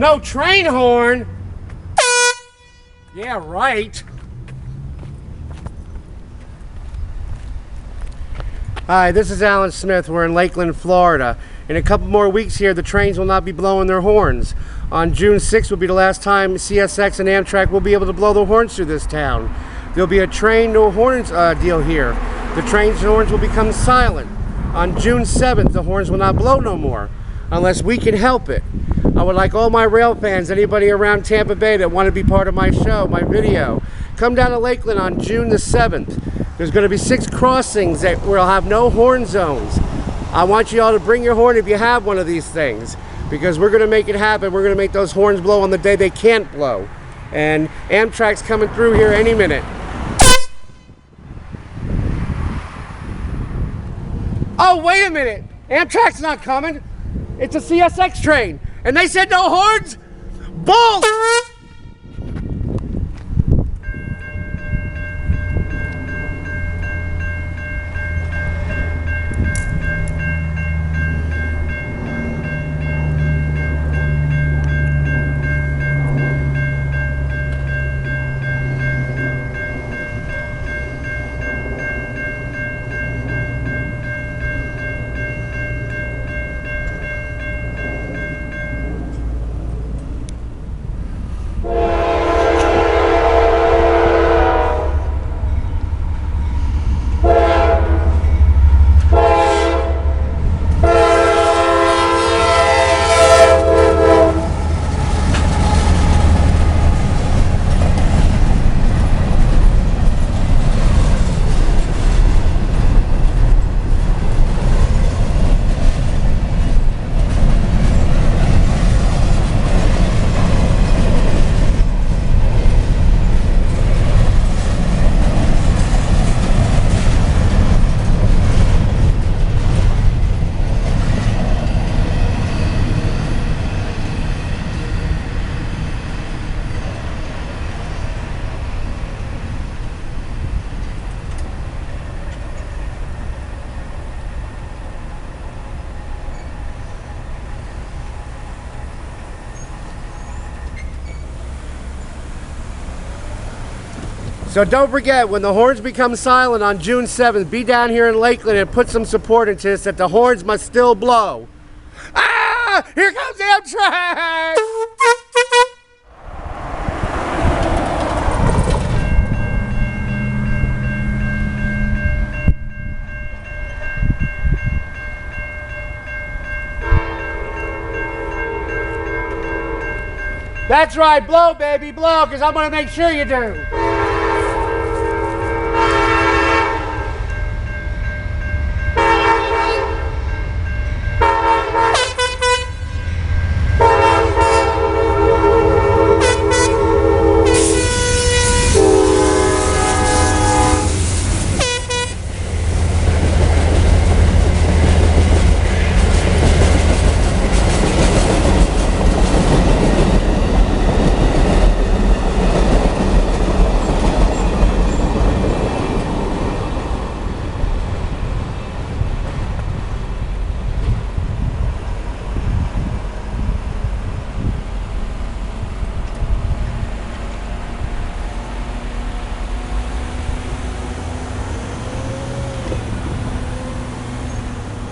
No train horn? Yeah, right. Hi, this is Alan Smith. We're in Lakeland, Florida. In a couple more weeks here, the trains will not be blowing their horns. On June 6th will be the last time CSX and Amtrak will be able to blow their horns through this town. There'll be a train no horns deal here. The trains and horns will become silent. On June 7th, the horns will not blow no more, unless we can help it. I would like all my rail fans, anybody around Tampa Bay that want to be part of my show, my video, come down to Lakeland on June the 7th. There's going to be 6 crossings that will have no horn zones. I want you all to bring your horn if you have one of these things, because we're going to make it happen. We're going to make those horns blow on the day they can't blow. And Amtrak's coming through here any minute. Oh, wait a minute. Amtrak's not coming. It's a CSX train. And they said no horns? Bull! So don't forget, when the horns become silent on June 7th, be down here in Lakeland and put some support into this, that the horns must still blow. Ah! Here comes Amtrak! That's right, blow, baby, blow, because I'm going to make sure you do.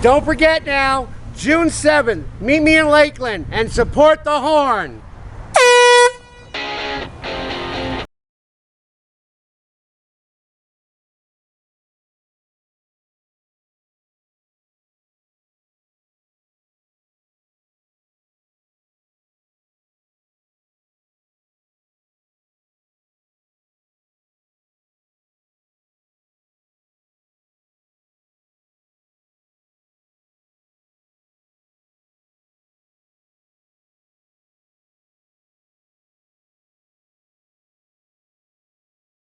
Don't forget now, June 7th, meet me in Lakeland and support the horn.